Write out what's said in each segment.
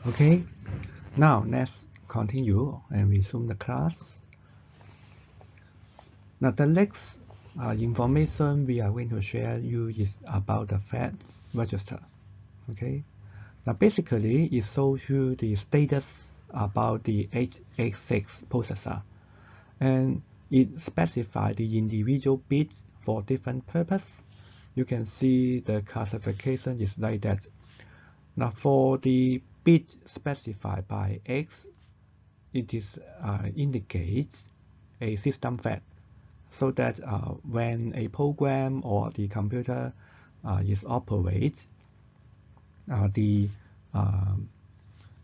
Okay, now let's continue and resume the class. Now the next information we are going to share you is about the FAT register. Okay, now basically it shows you the status about the x86 processor, and it specifies the individual bits for different purpose. You can see the classification is like that. Now for the bit specified by X, it is indicates a system FAT, so that when a program or the computer is operated, the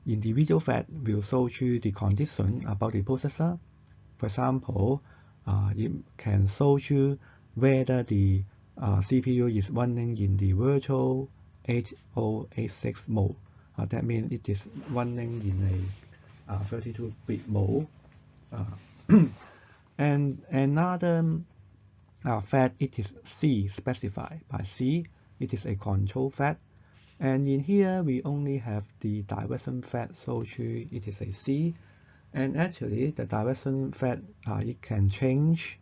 individual FAT will show you the condition about the processor. For example, it can show you whether the CPU is running in the virtual 8086 mode. That means it is running in a 32-bit mode. And another FAT, it is C specified by C. It is a control FAT. And in here, we only have the direction FAT, so it is a C. And actually, the direction FAT, it can change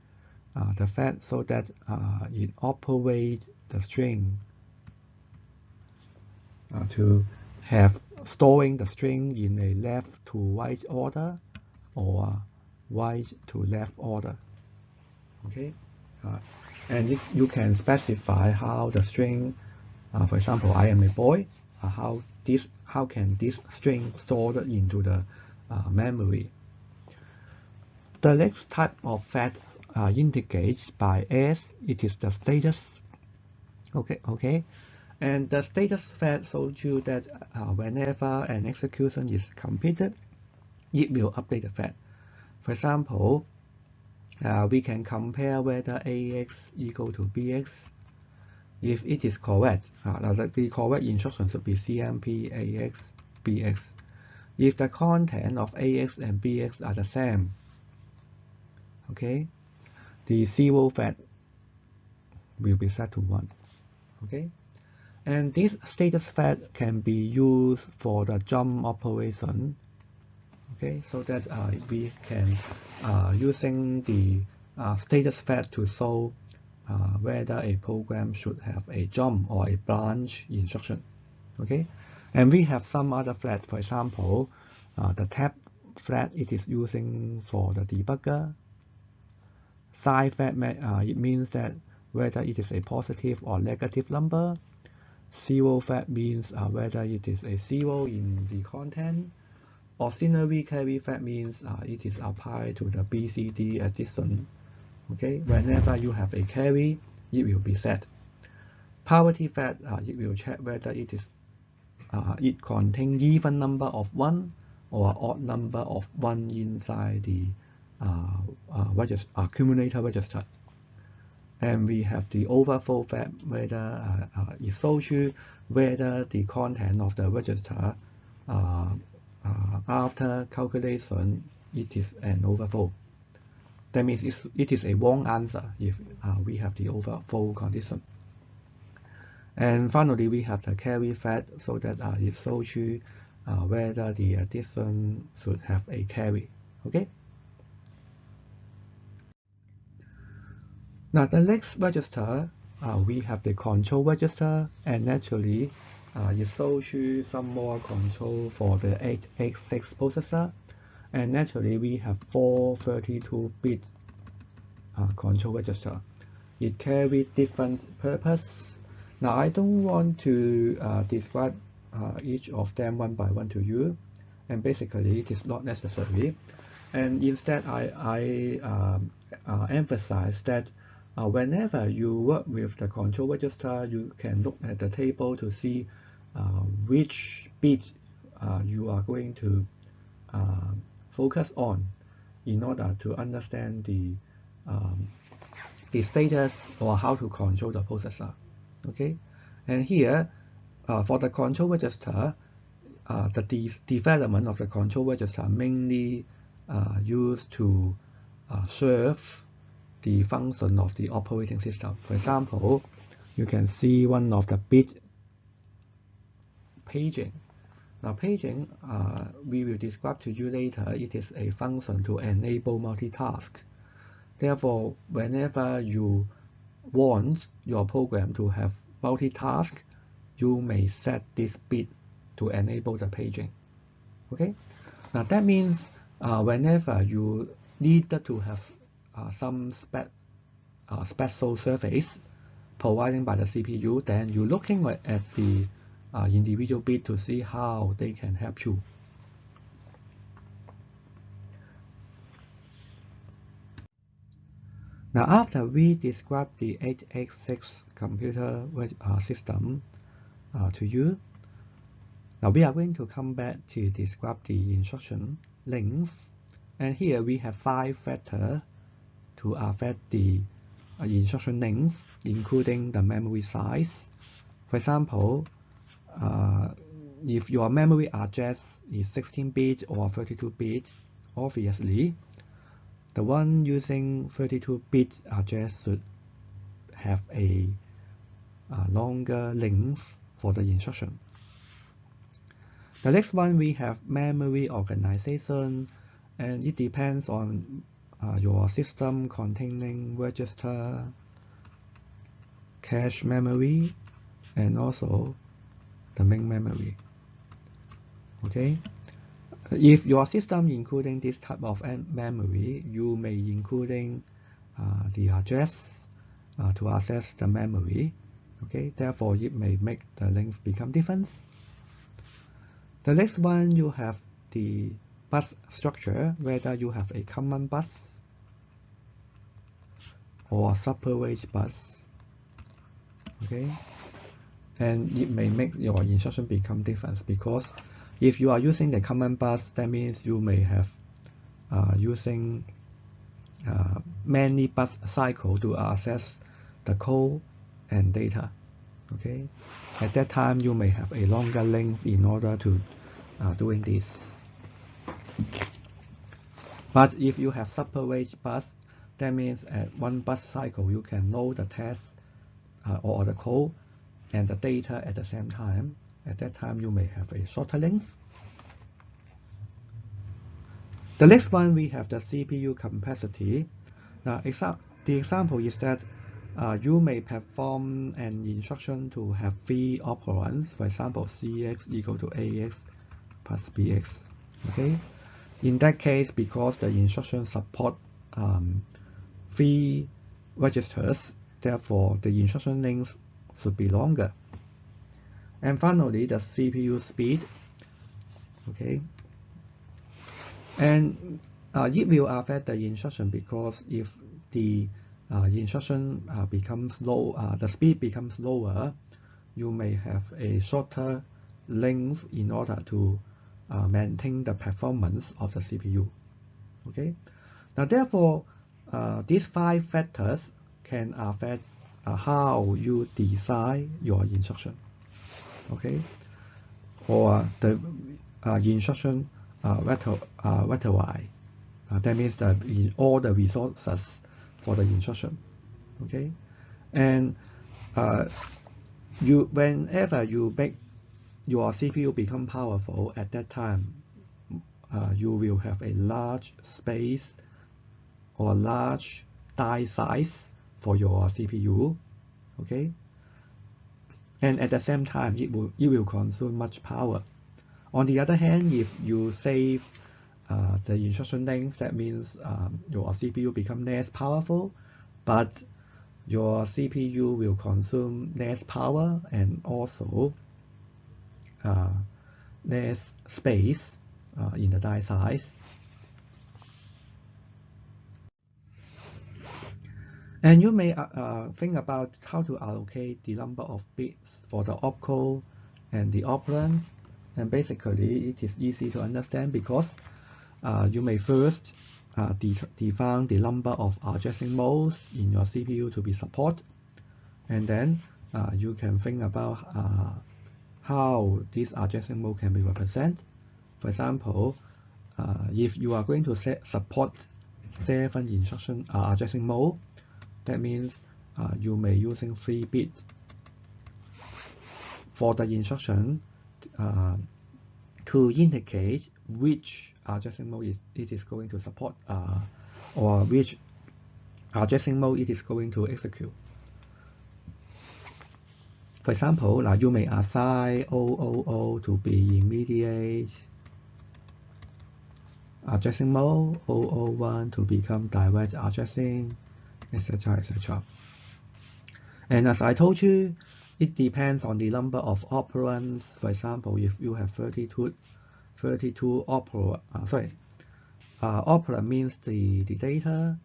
the FAT so that it operates the string to have storing the string in a left to right order or right to left order. Okay, and you can specify how the string, for example, I am a boy, how can this string stored into the memory. The next type of FAT indicates by S, it is the status. Okay, and the status FAT shows you that whenever an execution is completed, it will update the FAT. For example, we can compare whether AX equal to BX. If it is correct, the correct instruction should be CMP AX BX. If the content of AX and BX are the same, okay, the 0 FAT will be set to 1. Okay, and this status FAT can be used for the jump operation. Okay, so that we can using the status FAT to show whether a program should have a jump or a branch instruction. Okay, and we have some other FAT. For example, the tab FAT, it is using for the debugger. Sign FAT, it means that whether it is a positive or negative number. 0 FAT means whether it is a 0 in the content. Auxiliary carry FAT means it is applied to the BCD addition. Okay, whenever you have a carry, it will be set. Parity FAT, it will check whether it is it contains even number of 1 or odd number of 1 inside the accumulator register. And we have the overflow FAT, whether it shows you whether the content of the register after calculation, it is an overflow. That means it is a wrong answer if we have the overflow condition. And finally, we have the carry FAT, so that it shows you whether the addition should have a carry. Okay. Now the next register, we have the control register, and naturally, it shows you some more control for the 886 processor. And naturally, we have 4 32-bit control register. It carries different purpose. Now I don't want to describe each of them one by one to you, and basically it is not necessary. And instead, I emphasize that whenever you work with the control register, you can look at the table to see which bit you are going to focus on in order to understand the status or how to control the processor. Okay, and here for the control register, the development of the control register mainly used to serve the function of the operating system. For example, you can see one of the bit paging. Now paging, we will describe to you later, it is a function to enable multitask. Therefore, whenever you want your program to have multitask, you may set this bit to enable the paging. Okay, now that means whenever you needed to have some special service provided by the CPU, then you're looking at the individual bit to see how they can help you. Now, after we describe the 8x6 computer system to you, now we are going to come back to describe the instruction length. And here we have 5 factors to affect the instruction length, including the memory size. For example, if your memory address is 16 bit or 32 bit, obviously the one using 32-bit address should have a longer length for the instruction. The next one, we have memory organization, and it depends on your system containing register, cache memory, and also the main memory. Okay. If your system including this type of memory, you may including the address to access the memory. Okay, therefore it may make the length become different. The next one, you have the bus structure, whether you have a common bus or a separate bus. Okay, and it may make your instruction become different, because if you are using the common bus, that means you may have using many bus cycles to access the code and data. Okay, at that time you may have a longer length in order to doing this. But if you have separate bus, that means at one bus cycle you can load the text or the code and the data at the same time. At that time you may have a shorter length. The next one, we have the CPU capacity. Now the example is that you may perform an instruction to have 3 operands, for example CX equal to AX plus BX. Okay, in that case, because the instruction support 3 registers, therefore the instruction length should be longer. And finally, the CPU speed. Okay, and it will affect the instruction, because if the instruction becomes low, the speed becomes lower, you may have a shorter length in order to maintain the performance of the CPU. Okay, now therefore these 5 factors can affect how you design your instruction. Okay, or the instruction repertoire. That means that all the resources for the instruction. Okay, and whenever you make your CPU become powerful, at that time you will have a large space or large die size for your CPU. Okay, and at the same time it will consume much power. On the other hand, if you save the instruction length, that means your CPU become less powerful, but your CPU will consume less power and also less space in the die size. And you may think about how to allocate the number of bits for the opcode and the operands. And basically, it is easy to understand, because you may first define the number of addressing modes in your CPU to be supported, and then you can think about how this addressing mode can be represented. For example, if you are going to support 7 instruction addressing mode, that means you may using 3 bits for the instruction to indicate which addressing mode it is going to support or which addressing mode it is going to execute. For example, you may assign 000 to be immediate addressing mode, 001 to become direct addressing, etc., etc. And as I told you, it depends on the number of operands. For example, if you have 32 operand, operand means the data.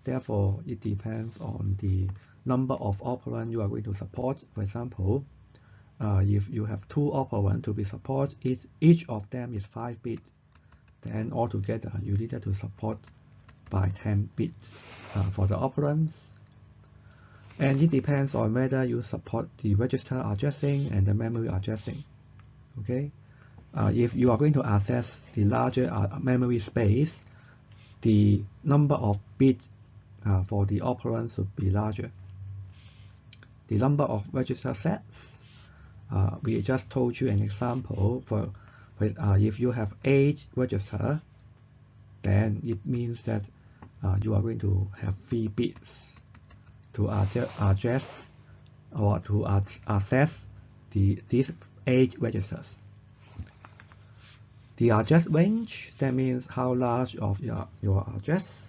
Therefore, it depends on the number of operand you are going to support. For example, if you have 2 operands to be supported, each of them is 5 bits. Then altogether, you needed to support by 10 bits for the operands. And it depends on whether you support the register addressing and the memory addressing. Okay, if you are going to access the larger memory space, the number of bits for the operands should be larger. The number of register sets, we just told you an example for if you have 8 registers, then it means that you are going to have 3 bits to address or to access these 8 registers. The address range, that means how large of your address.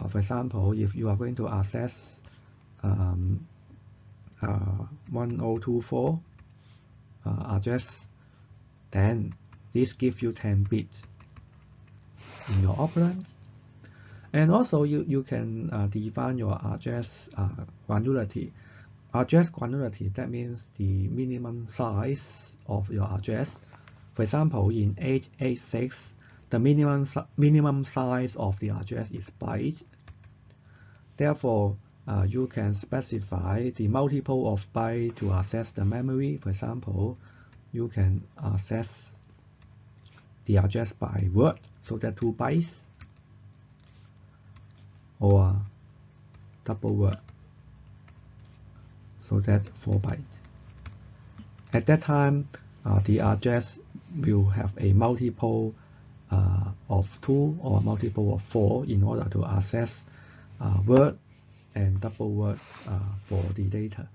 For example, if you are going to access 1024 address, then this gives you 10 bits in your operands. And also you can define your address granularity. Address granularity, that means the minimum size of your address. For example, in 886, the minimum size of the address is byte. Therefore, you can specify the multiple of byte to access the memory. For example, you can access the address by word, so that 2 bytes, or double word, so that 4 bytes. At that time, the address will have a multiple of 2 or multiple of 4 in order to access word and double word for the data.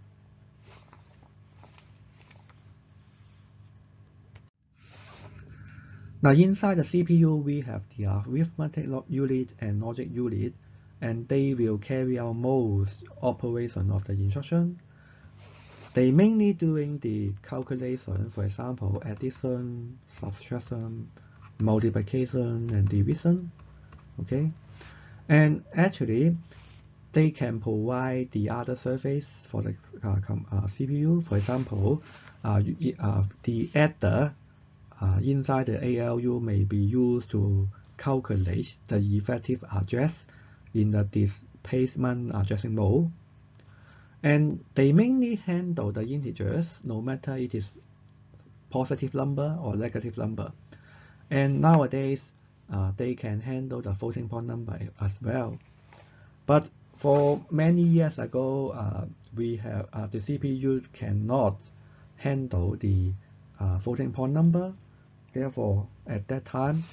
Now inside the CPU, we have the arithmetic unit and logic unit, and they will carry out most operation of the instruction. They mainly doing the calculation, for example, addition, subtraction, multiplication, and division. Okay, and actually, they can provide the other service for the CPU. For example, the adder inside the ALU may be used to calculate the effective address in the displacement addressing mode. And they mainly handle the integers, no matter it is positive number or negative number. And nowadays, they can handle the floating point number as well. But for many years ago, we have the CPU cannot handle the floating point number. Therefore, at that time,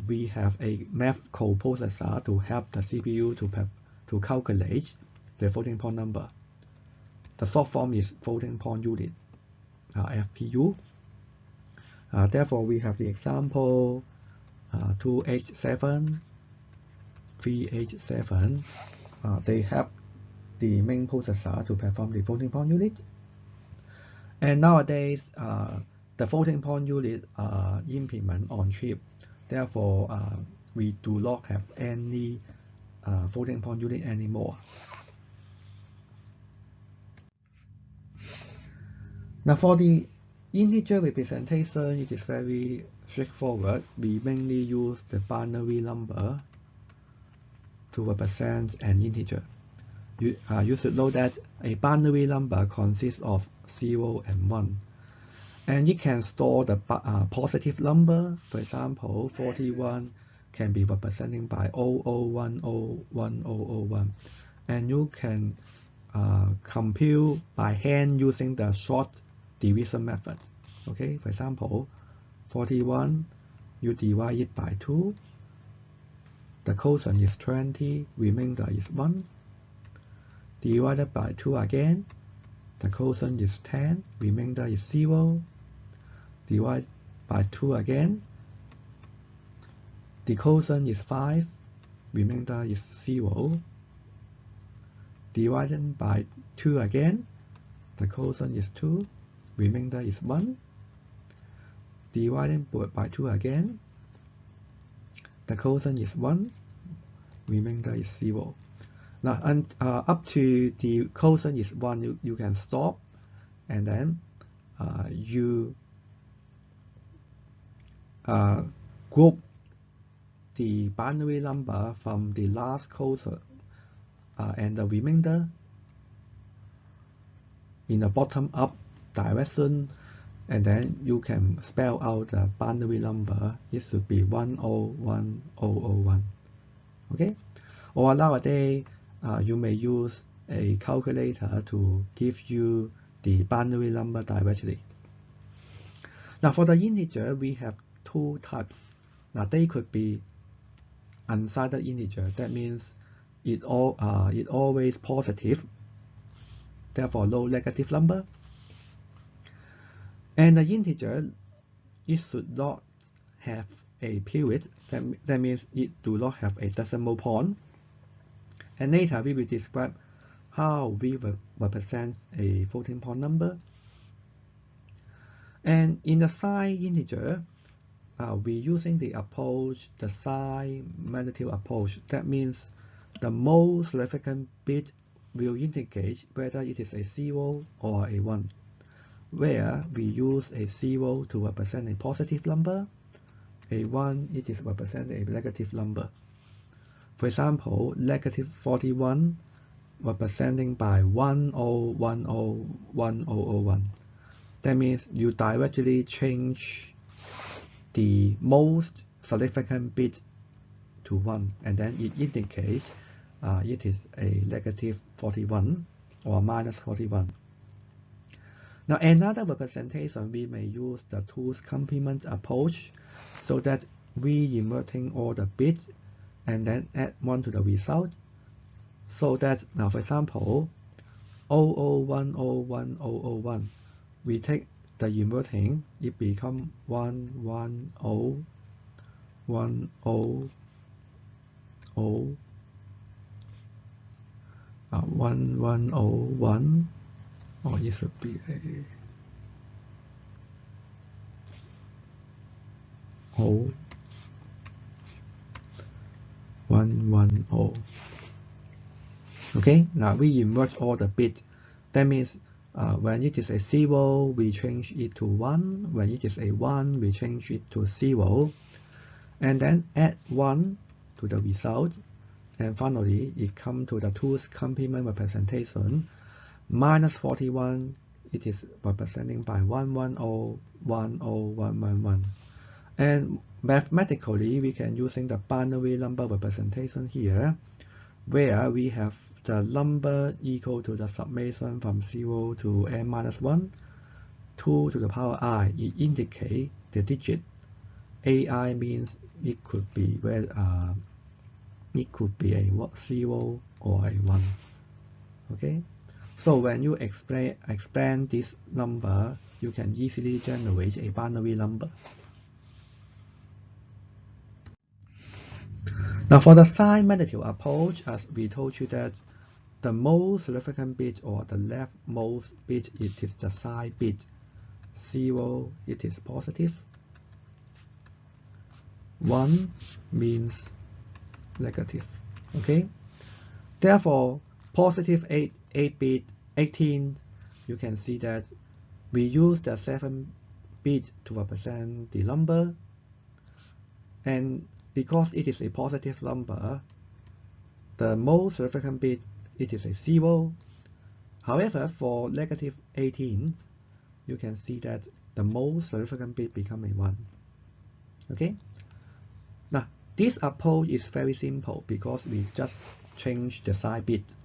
we have a math coprocessor to help the CPU to calculate the floating point number. The short form is floating point unit, FPU. Therefore, we have the example 2H7, 3H7. They help the main processor to perform the floating point unit. And nowadays, the floating point unit implement on chip. Therefore, we do not have any floating point unit anymore. Now for the integer representation, it is very straightforward. We mainly use the binary number to represent an integer. You should know that a binary number consists of 0 and 1. And it can store the positive number. For example, 41 can be represented by 00101001. And you can compute by hand using the short division method. Okay, for example, 41, you divide it by 2. The quotient is 20, remainder is 1. Divided by 2 again, the quotient is 10, remainder is 0. Divide by 2 again, the quotient is 5, remainder is 0. Divided by 2 again, the quotient is 2, remainder is 1. Divided by 2 again, the quotient is 1, remainder is 0. Now, up to the quotient is 1, you can stop, and then you group the binary number from the last quotient and the remainder in the bottom up direction, and then you can spell out the binary number. It should be 101001. Okay, or nowadays you may use a calculator to give you the binary number directly. Now for the integer, we have two types. Now they could be unsigned integer. That means it always positive, therefore no negative number. And the integer, it should not have a period. That means it do not have a decimal point. And later we will describe how we will represent a floating point number. And in the signed integer, we're using the approach, the sign magnitude approach. That means the most significant bit will indicate whether it is a 0 or a 1, where we use a 0 to represent a positive number, a 1 it is represent a negative number. For example, negative 41 representing by 10101001. That means you directly change the most significant bit to 1, and then it indicates it is a negative 41 or minus 41. Now another representation, we may use the two's complement approach, so that we inverting all the bits and then add 1 to the result. So that now, for example, 00101001, we take the inverting, it become 1101001, or it should be a 110. Okay, now we invert all the bits. That means when it is a 0, we change it to 1. When it is a 1, we change it to 0. And then add 1 to the result. And finally, it comes to the two's complement representation. Minus 41, it is representing by 11010111. And mathematically, we can using the binary number representation here, where we have the number equal to the summation from 0 to n minus 1, 2 to the power I. It indicates the digit. AI means it could be a 0 or a 1. Okay, so when you expand this number, you can easily generate a binary number. Now for the sign magnitude approach, as we told you that the most significant bit or the leftmost bit, it is the sign bit. 0, it is positive. 1 means negative. Okay, therefore positive 8-bit 18, you can see that we use the 7 bit to represent the number, and because it is a positive number, the most significant bit, it is a 0. However, for negative 18, you can see that the most significant bit become a 1. Okay, now this approach is very simple because we just change the sign bit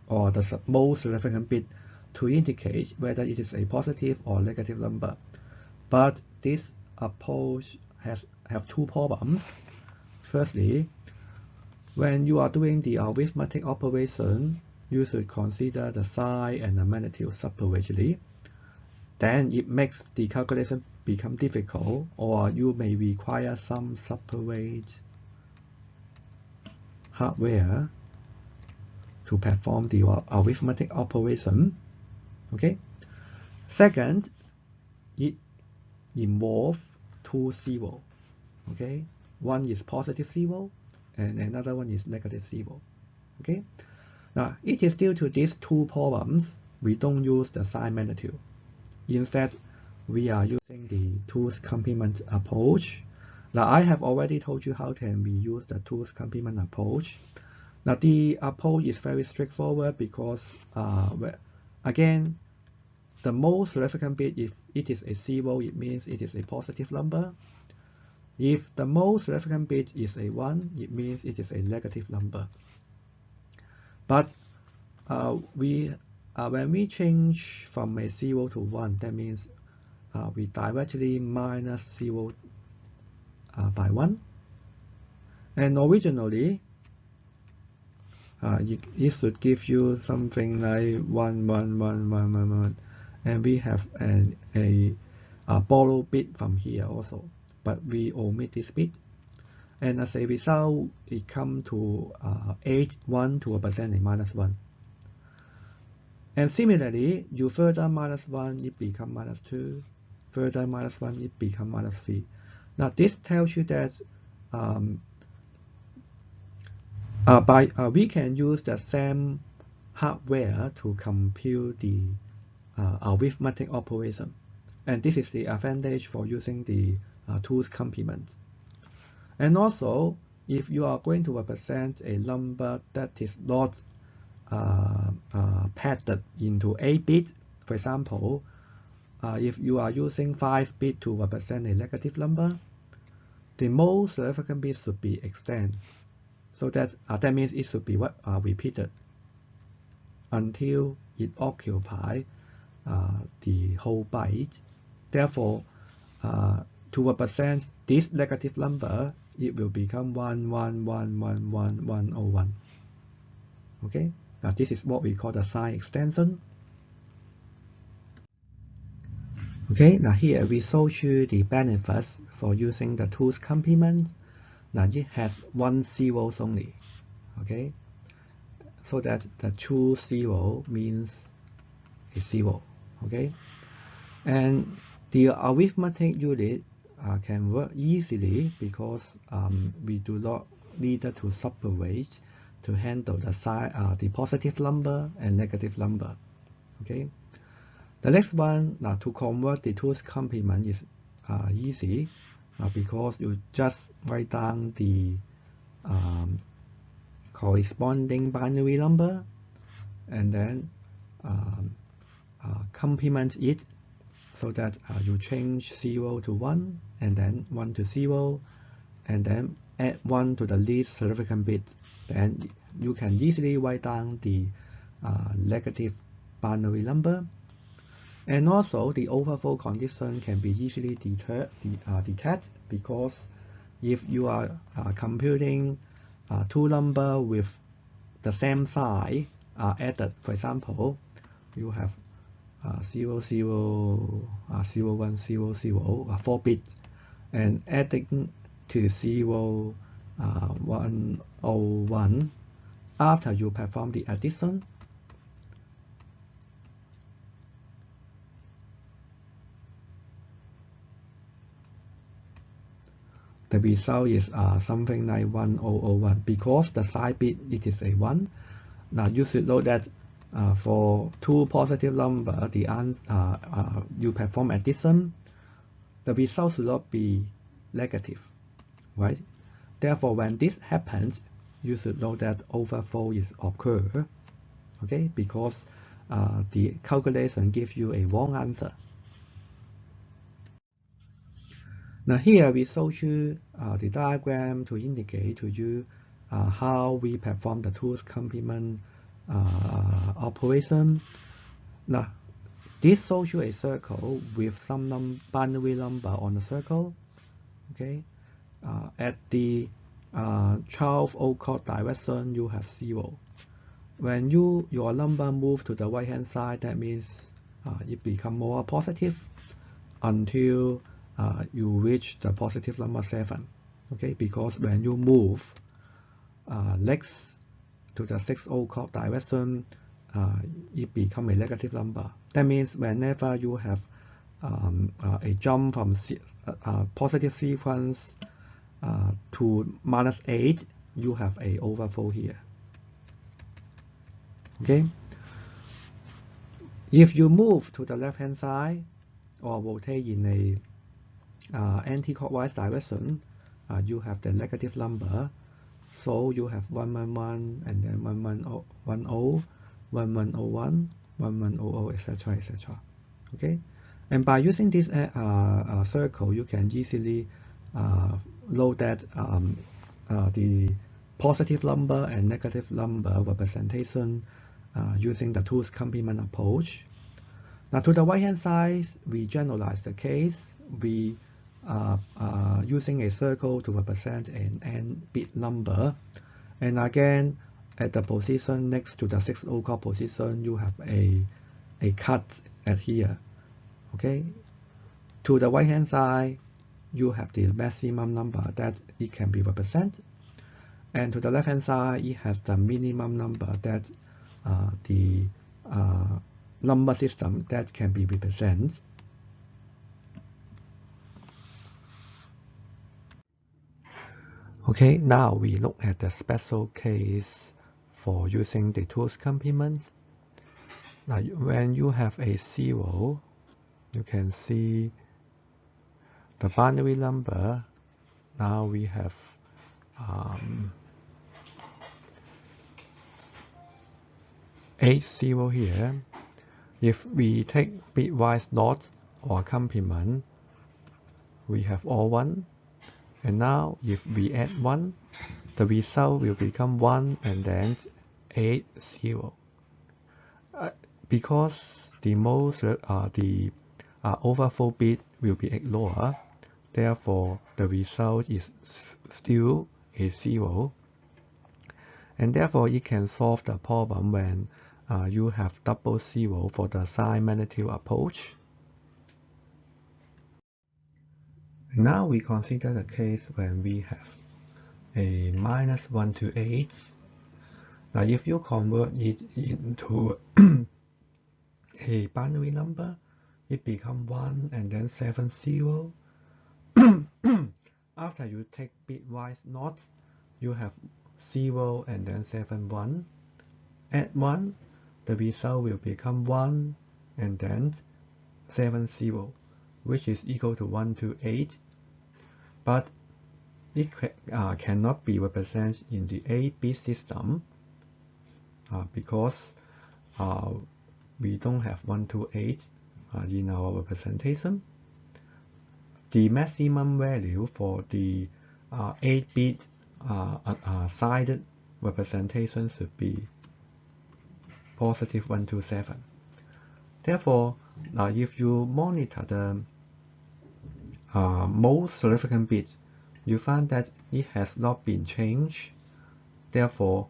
or the most significant bit to indicate whether it is a positive or negative number. But this approach have two problems. Firstly, when you are doing the arithmetic operation, you should consider the sign and the magnitude separately. Then it makes the calculation become difficult, or you may require some separate hardware to perform the arithmetic operation. Okay. Second, it involves two zeros. Okay. One is positive zero, and another one is negative zero. Okay. Now, it is due to these two problems we don't use the sign magnitude. Instead, we are using the tools complement approach. Now, I have already told you how can we use the tools complement approach. Now, the approach is very straightforward because, again, the most significant bit, if it is a zero, it means it is a positive number. If the most significant bit is a 1, it means it is a negative number. But when we change from a 0 to 1, that means we directly minus 0 by 1. And originally, it should give you something like 1, 1, 1, 1, 1, 1. And we have a borrowed bit from here also. But we omit this bit. And as a result, it comes to 8, 1 to a percentage minus 1. And similarly, you further minus 1, it becomes minus 2. Further minus 1, it becomes minus 3. Now, this tells you that we can use the same hardware to compute the arithmetic operation. And this is the advantage for using the tools complement. And also, if you are going to represent a number that is not padded into 8 bits, for example, if you are using 5 bits to represent a negative number, the most significant bit should be extended. So that means it should be repeated until it occupies the whole byte. Therefore, to represent this negative number, it will become 1, 1, 1, 1, 1, 1, 0, 1. Okay, now this is what we call the sign extension. Okay, now here we show you the benefits for using the tools complement. Now it has 1 zero only. Okay, so that the true 0 means a 0. Okay, and the arithmetic unit can work easily because we do not need to separate to handle the positive number and negative number. Okay, the next one, now to convert the tools complement is easy because you just write down the corresponding binary number and then complement it so that you change 0 to 1 and then 1 to 0 and then add 1 to the least significant bit. Then you can easily write down the negative binary number. And also the overflow condition can be easily detected because if you are computing two numbers with the same sign added, for example, you have 0, 0, 0, 1, 0, 0, 4 bits, and adding to 0, 1, 0, 1, after you perform the addition, the result is something like 1001 because the side bit it is a 1. Now you should know that for two positive numbers, the answer you perform addition, the result should not be negative, right? Therefore, when this happens, you should know that overflow is occur, okay? Because the calculation gives you a wrong answer. Now here we show you the diagram to indicate to you how we perform the tools complement operation. Now This shows you a circle with some binary number on the circle. Okay, at the 12 o'clock direction, you have 0. When your number move to the right hand side, that means it become more positive until you reach the positive number 7. Okay, because when you move next to the 6 o'clock direction, it become a negative number. That means whenever you have a jump from positive sequence to -8, you have a overflow here. Okay. If you move to the left hand side or rotate in a anti-clockwise direction, you have the negative number. So you have 111 and then 1110, 1101, 1100, etc., etc. Okay, and by using this circle, you can easily know that the positive number and negative number representation using the two's complement approach. Now to the right hand side, we generalize the case. We using a circle to represent an n-bit number, and again at the position next to the 6 o'clock position, you have a cut at here. Okay, to the right hand side, you have the maximum number that it can be represented, and to the left hand side, it has the minimum number that the number system that can be represented. Okay, now we look at the special case for using the two's complement. Now, when you have a 0, you can see the binary number. Now we have 80 here. If we take bitwise NOT or complement, we have all 1. And now if we add 1, the result will become 1 and then 80. Because the overflow bit will be ignored, therefore the result is still a 0. And therefore it can solve the problem when you have double 0 for the sign magnitude approach. Now we consider the case when we have a -1 to 8. Now if you convert it into a binary number, it becomes 1 and then 7 0. After you take bitwise NOT, you have 0 and then 7 1. Add 1, the result will become 1 and then 7 0, which is equal to 1 to 8. But it cannot be represented in the 8-bit system because we don't have 1 to 8 in our representation. The maximum value for the 8-bit sided representation should be positive 127. Therefore, if you monitor the most significant bit, you find that it has not been changed. Therefore,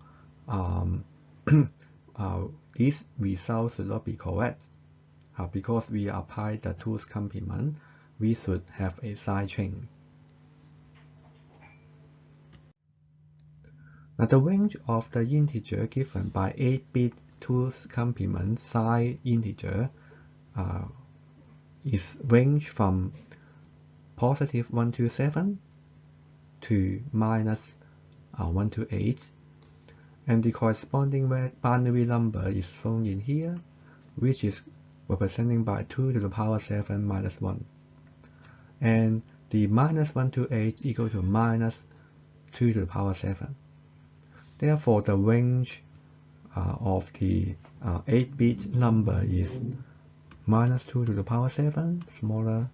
this result should not be correct. Because we apply the two's complement, we should have a side chain. Now the range of the integer given by 8-bit two's complement side integer is range from positive 127 to minus 128, and the corresponding binary number is shown in here, which is representing by 2 to the power 7 minus 1, and the minus 128 equal to minus 2 to the power 7. Therefore, the range of the 8-bit number is minus 2 to the power 7 smaller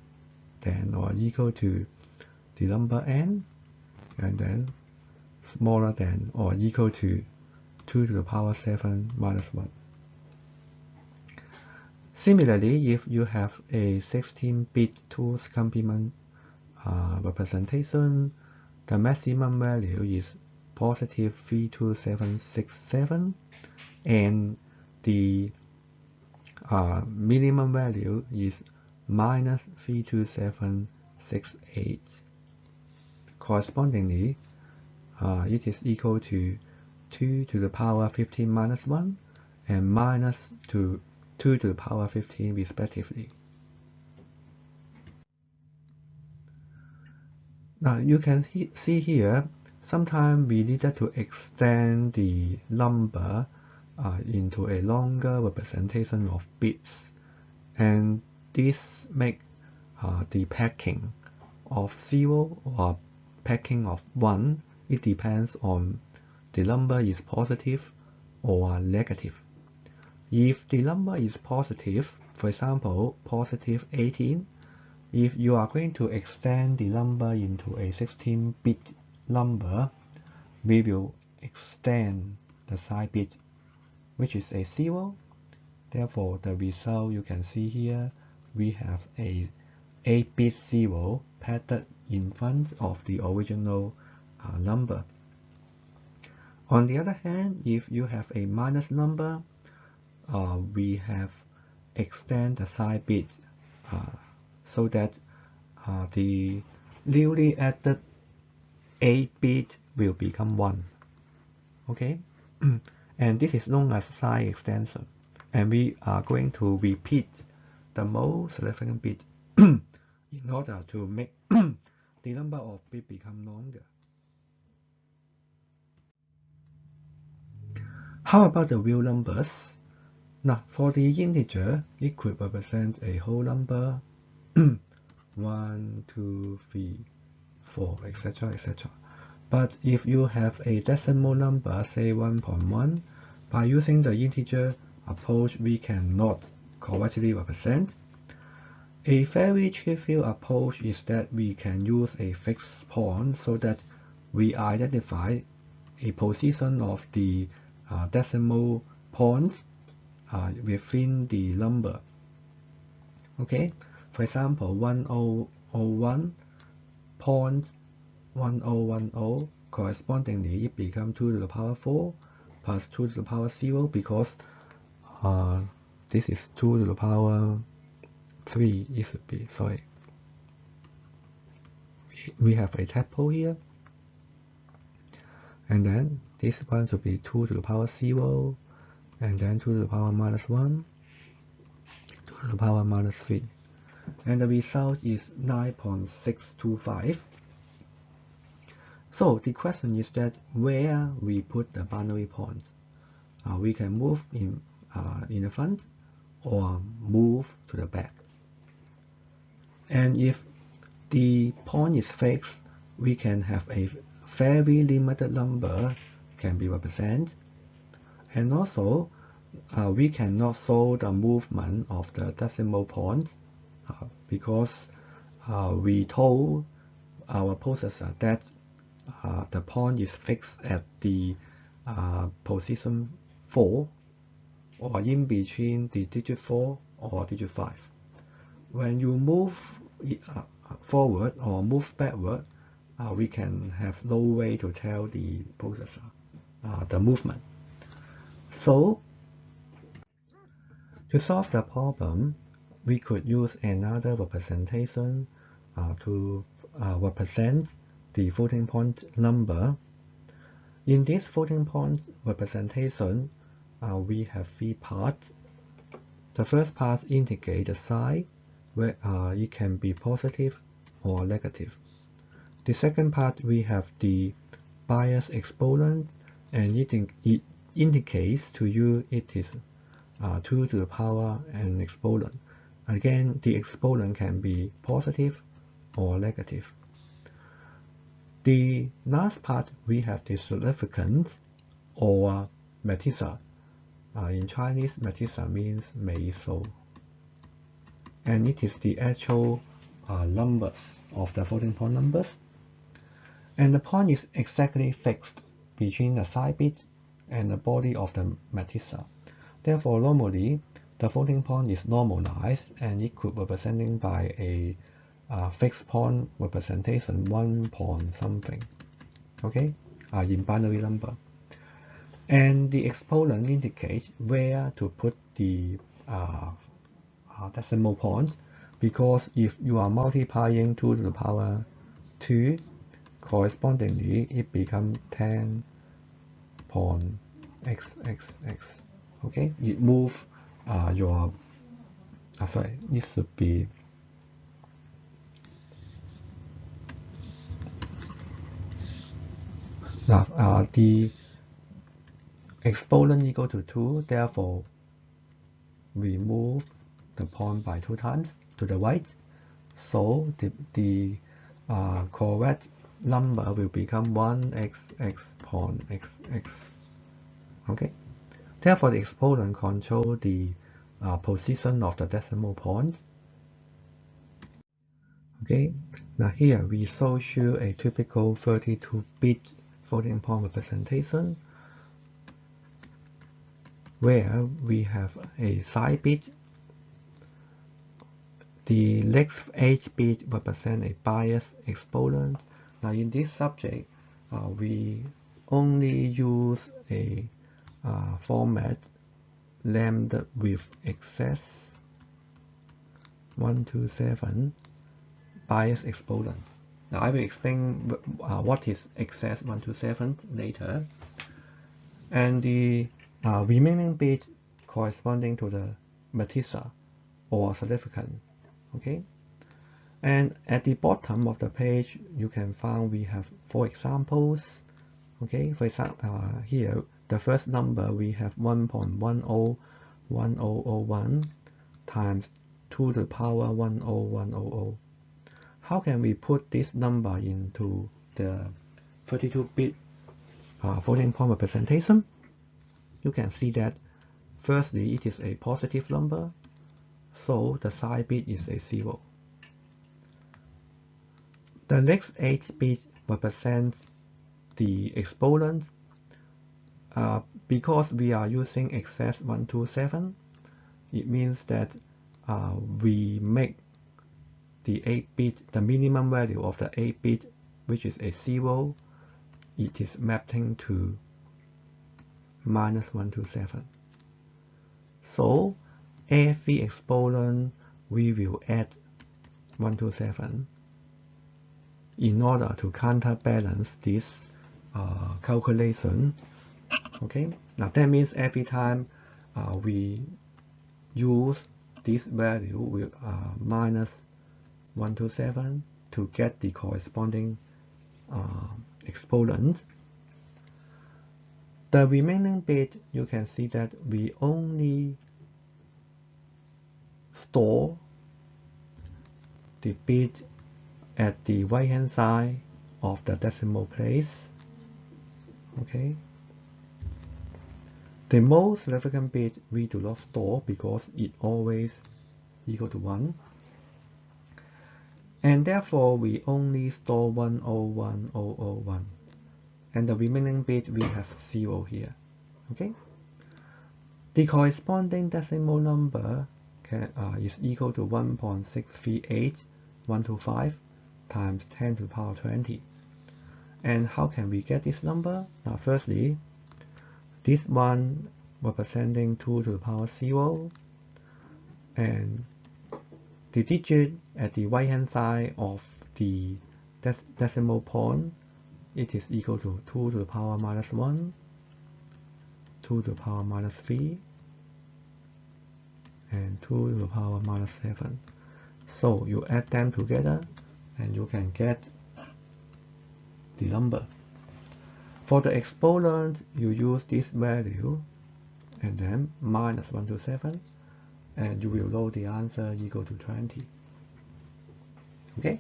than or equal to the number n, and then smaller than or equal to 2 to the power 7 minus 1. Similarly, if you have a 16-bit 2's complement representation, the maximum value is positive 32767 and the minimum value is minus 32768. Correspondingly, it is equal to 2 to the power 15 minus 1 and minus 2 to the power 15 respectively. Now you can see here, sometimes we needed to extend the number into a longer representation of bits, and this make the packing of 0 or packing of 1. It depends on the number is positive or negative. If the number is positive, for example, positive 18, if you are going to extend the number into a 16-bit number, we will extend the side bit, which is a 0. Therefore, the result you can see here, we have a 8-bit 0 padded in front of the original number. On the other hand, if you have a minus number, we have extend the side bit so that the newly added 8-bit will become 1. Okay, and this is known as side extension, and we are going to repeat the most significant bit in order to make the number of bits become longer. How about the real numbers? Now, for the integer, it could represent a whole number 1, 2, 3, 4, etc., etc. But if you have a decimal number, say 1.1, by using the integer approach, we cannot correctly represent. A very trivial approach is that we can use a fixed point so that we identify a position of the decimal points within the number. Okay, for example, 1001.1010, correspondingly it becomes 2 to the power 4 plus 2 to the power 0, because this is 2 to the power 3. It should be, sorry, we have a typo here, and then this one should be 2 to the power 0, and then 2 to the power minus 1, 2 to the power minus 3, and the result is 9.625. So the question is that where we put the boundary point. We can move in the front or move to the back. And if the point is fixed, we can have a very limited number can be represented. And also, we cannot show the movement of the decimal point because we told our processor that the point is fixed at the position 4 or in between the digit 4 or digit 5. When you move forward or move backward, we can have no way to tell the processor the movement. So, to solve the problem, we could use another representation to represent the floating point number. In this floating point representation, we have 3 parts. The first part indicates the sign, where it can be positive or negative. The second part, we have the bias exponent, and it indicates to you it is 2 to the power and exponent. Again, the exponent can be positive or negative. The last part, we have the significance or metiza. In Chinese, metiza means 枚数, and it is the actual numbers of the floating point numbers. And the point is exactly fixed between the side bit and the body of the metiza. Therefore, normally, the floating point is normalized, and it could be represented by a fixed point representation 1 point something, okay, in binary number. And the exponent indicates where to put the decimal points, because if you are multiplying 2 to the power 2, correspondingly it becomes 10 point xxx. Okay, it move your sorry, it should be now the exponent equal to 2, therefore we move the point by 2 times to the right, so the correct number will become 1xx point xx. Okay, therefore the exponent control the position of the decimal points. Okay, now here we show you a typical 32-bit floating point representation, where we have a side bit. The next 8 bit represent a bias exponent. Now in this subject, we only use a format lambda with excess 127 bias exponent. Now I will explain what is excess 127 later. And the remaining bit corresponding to the mestiza or significant. Okay, and at the bottom of the page you can find we have 4 examples. Okay, for example, here the first number we have 1.101001 times 2 to the power 10100. How can we put this number into the 32-bit floating point representation? You can see that firstly it is a positive number, so the side bit is a 0. The next 8 bits represent the exponent. Because we are using excess 127, it means that we make the 8-bit, the minimum value of the 8-bit, which is a 0, it is mapping to minus 127. So every exponent we will add 127 in order to counterbalance this calculation. Okay, now that means every time we use this value with minus 127 to get the corresponding exponent. The remaining bit, you can see that we only store the bit at the right hand side of the decimal place. Okay, the most significant bit we do not store because it always equal to 1, and therefore we only store 101001, and the remaining bit we have 0 here. Okay, the corresponding decimal number is equal to 1.638125 times 10 to the power 20. And how can we get this number? Now firstly, this one representing 2 to the power 0, and the digit at the right hand side of the decimal point, it is equal to 2 to the power minus 1, 2 to the power minus 3, and 2 to the power minus 7. So you add them together and you can get the number. For the exponent, you use this value and then minus 127, and you will know the answer equal to 20. Okay?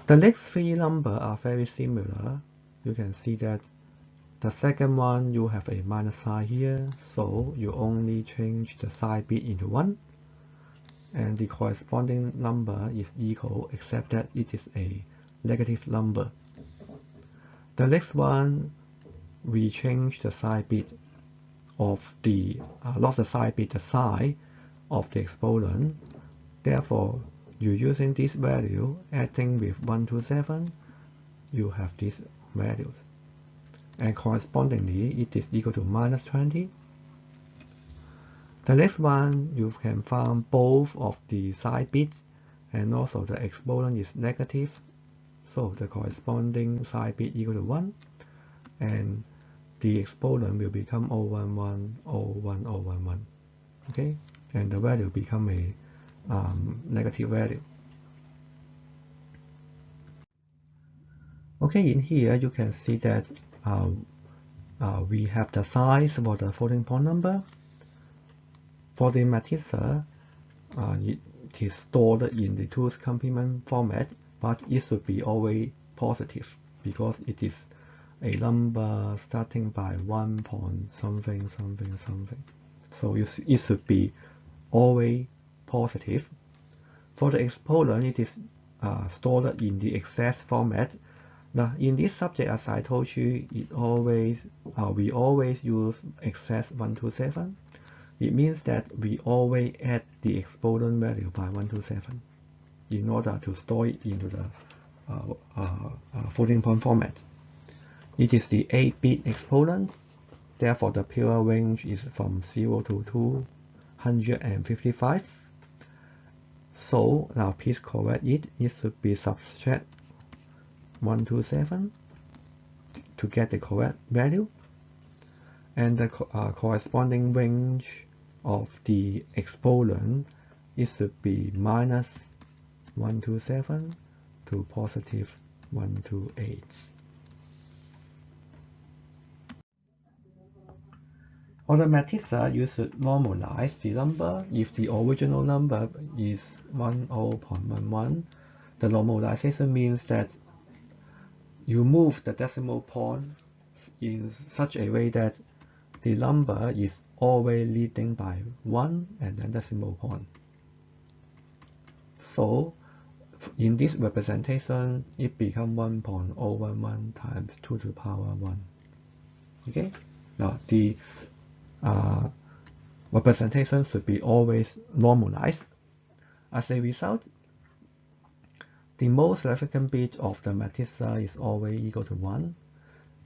The next 3 numbers are very similar. You can see that the second one you have a minus sign here, so you only change the side bit into 1, and the corresponding number is equal, except that it is a negative number. The next one, we change the side bit of the not the sign bit, the sign of the exponent. Therefore, you're using this value, adding with 127, you have these values. And correspondingly, it is equal to minus 20. The next one, you can find both of the side bits and also the exponent is negative. So the corresponding side bit equal to 1 and the exponent will become 011, 010, 011. Okay, and the value become a negative value. Okay, in here you can see that we have the size for the floating point number. For the matrixa, it is stored in the two's complement format, but it should be always positive because it is a number starting by 1 point something something something. So it should be always positive. For the exponent, it is stored in the excess format. Now, in this subject, as I told you, we always use excess 127. It means that we always add the exponent value by 127 in order to store it into the floating point format. It is the 8-bit exponent. Therefore, the pure range is from 0 to 255. So now please correct it. It should be subtract 127 to get the correct value. And the corresponding range of the exponent, it should be minus 127 to positive 128. On the matrixa, you should normalize the number. If the original number is 10.11, the normalization means that you move the decimal point in such a way that the number is always leading by 1 and then decimal point. So in this representation, it becomes 1.011 times 2 to the power 1. Okay? Now the representation should be always normalized. As a result, the most significant bit of the matrixa is always equal to 1,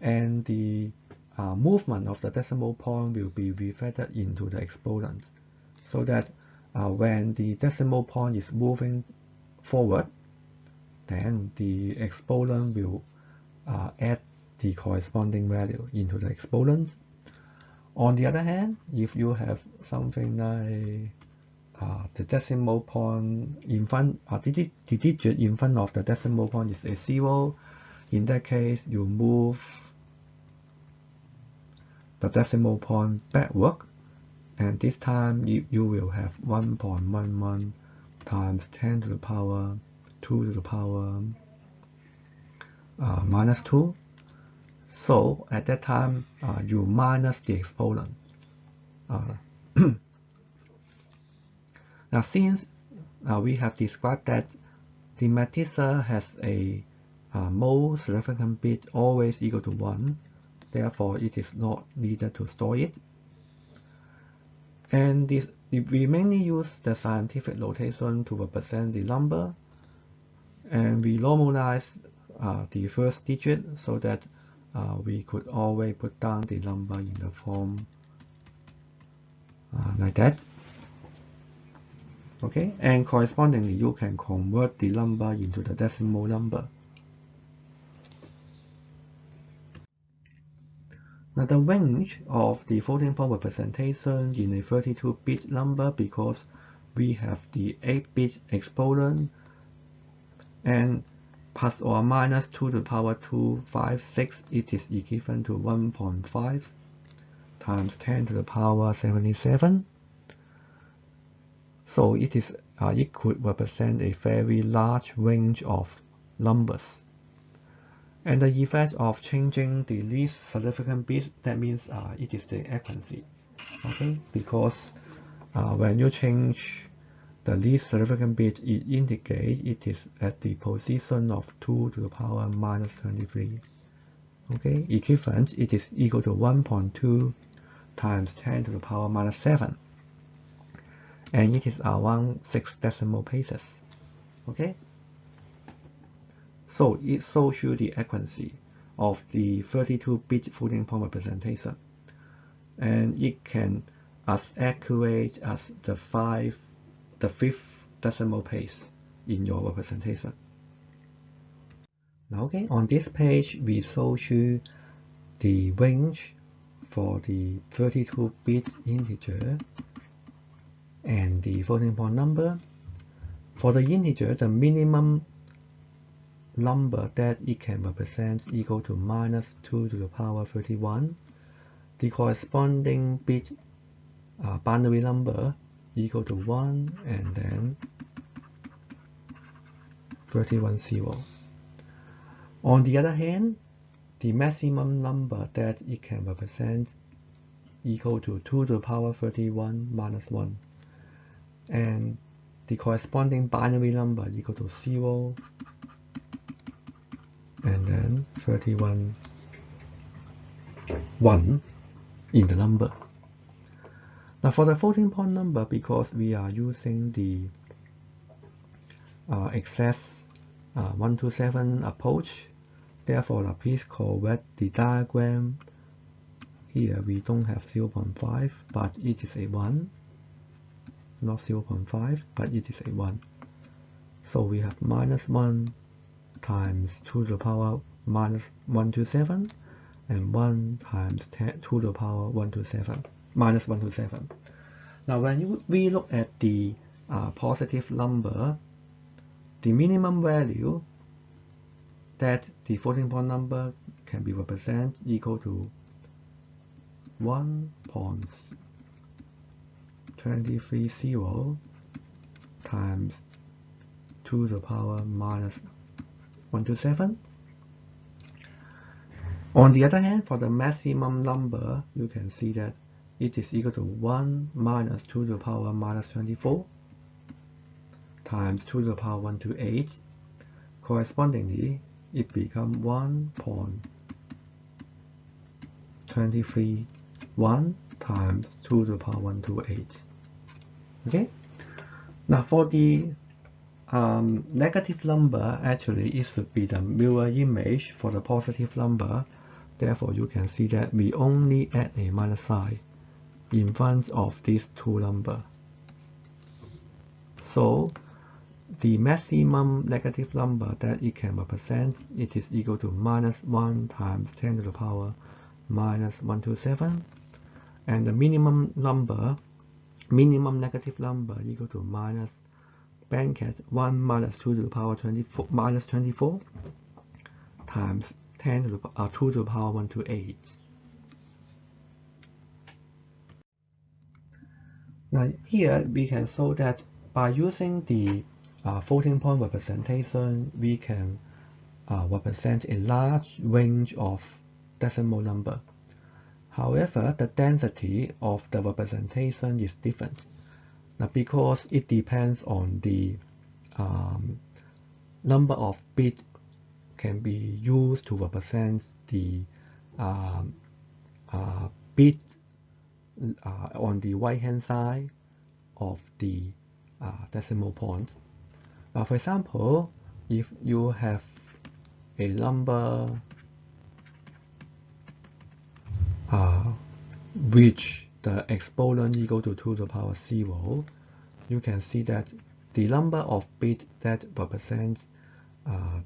and the movement of the decimal point will be reflected into the exponent, so that when the decimal point is moving forward, then the exponent will add the corresponding value into the exponent. On the other hand, if you have something like the decimal point in front, the digit in front of the decimal point is a 0, in that case you move the decimal point backward, and this time you will have 1.11 times 10 to the power 2 to the power minus 2. So at that time, you minus the exponent. Now, since we have described that the matrixa has a most significant bit always equal to 1, therefore it is not needed to store it. And we mainly use the scientific notation to represent the number, and we normalize the first digit so that we could always put down the number in the form like that. Okay, and correspondingly you can convert the number into the decimal number. Now the range of the floating point representation in a 32-bit number, because we have the 8-bit exponent and plus or minus 2 to the power 256, it is equivalent to 1.5 times 10 to the power 77. So it could represent a very large range of numbers. And the effect of changing the least significant bit, that means it is the accuracy. Okay, because when you change the least significant bit, it indicates it is at the position of 2 to the power minus 23. Okay, equivalent, it is equal to 1.2 times 10 to the power minus 7. And it is around 6 decimal places. Okay? So it shows you the accuracy of the 32-bit floating point representation. And it can as accurate as the 5th decimal place in your representation. Now, okay, on this page we show you the range for the 32-bit integer and the floating point number. For the integer, the minimum number that it can represent equal to minus 2 to the power 31. The corresponding bit binary number equal to 1 and then 31 0. On the other hand, the maximum number that it can represent equal to 2 to the power 31 minus 1, and the corresponding binary number equal to 0 and then 31 1 in the number. Now for the floating point number, because we are using the excess 127 approach, therefore please correct the diagram. Here we don't have 0.5, but it is a 1. Not 0.5, but it is a 1. So we have minus 1 times 2 to the power minus 127 and 1 times 10 to the power 127 minus 127. Now when we look at the positive number, the minimum value that the floating point number can be represented equal to 1.230 times 2 to the power minus 127. On the other hand, for the maximum number, you can see that it is equal to 1 minus 2 to the power minus 24 times 2 to the power 128. Correspondingly, it becomes 1.231 times 2 to the power 128. Okay. Now for the negative number, actually it should be the mirror image for the positive number. Therefore, you can see that we only add a minus sign in front of these two numbers. So the maximum negative number that it can represent, it is equal to minus 1 times 10 to the power minus 127, and the minimum negative number equal to minus bracket 1 minus 2 to the power 24 minus 24 times 10 to the 2 to the power 128. Now here we can show that by using the floating point representation, we can represent a large range of decimal number. However, the density of the representation is different. Now, because it depends on the number of bits can be used to represent the bit on the right hand side of the decimal point. For example, if you have a number which the exponent equal to 2 to the power 0, you can see that the number of bits that represents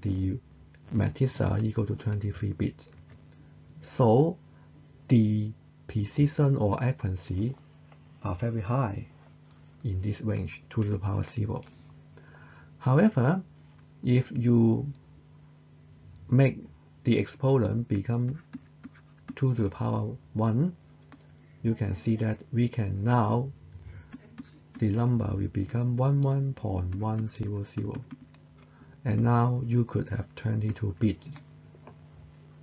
the matrix are equal to 23 bits. So the precision or accuracy are very high in this range, 2 to the power 0. However, if you make the exponent become 2 to the power 1, you can see that we can now, the number will become 11.100, and now you could have 22 bits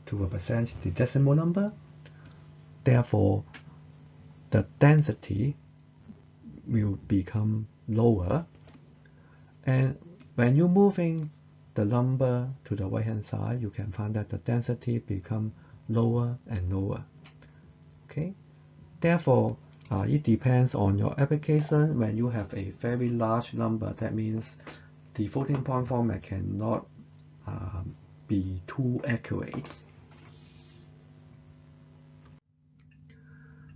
to represent the decimal number. Therefore, the density will become lower, and when you're moving the number to the right hand side, you can find that the density become lower and lower. Okay, Therefore, it depends on your application. When you have a very large number, that means the floating point format cannot be too accurate.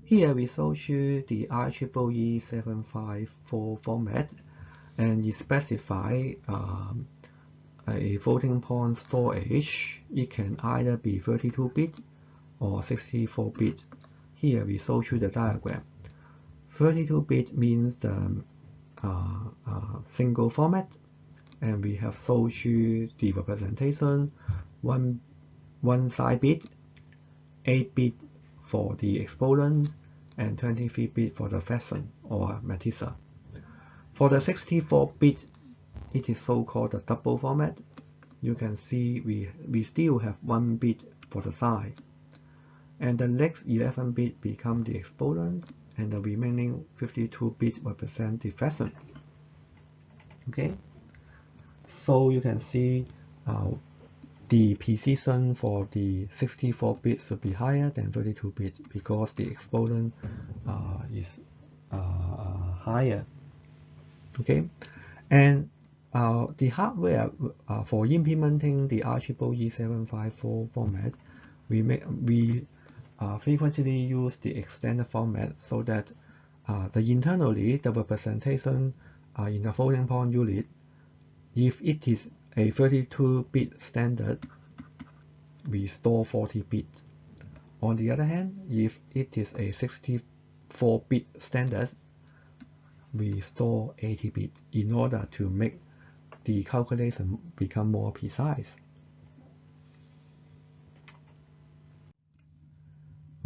Here we show you the IEEE 754 format, and it specifies a floating point storage. It can either be 32-bit or 64-bit. Here we show you the diagram. 32-bit means the single format, and we have showed you the representation, one side bit, 8-bit for the exponent, and 23-bit for the fraction or matrica. For the 64-bit, it is so-called the double format. You can see we still have 1 bit for the side, and the next 11 bit become the exponent, and the remaining 52 bits represent the fraction. Okay, so you can see the precision for the 64 bits should be higher than 32 bits because the exponent is higher. Okay, and the hardware for implementing the IEEE 754 format, we frequently use the extended format so that internally the representation in the floating point unit, if it is a 32-bit standard, we store 40 bits. On the other hand, if it is a 64-bit standard, we store 80 bits in order to make the calculation become more precise.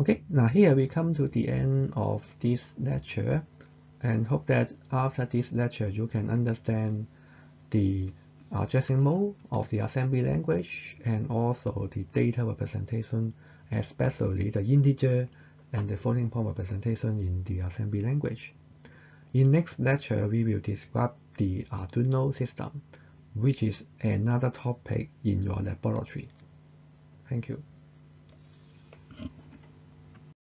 Okay, now here we come to the end of this lecture, and hope that after this lecture you can understand the addressing mode of the assembly language and also the data representation, especially the integer and the floating point representation in the assembly language. In next lecture, we will describe the Arduino system, which is another topic in your laboratory. Thank you.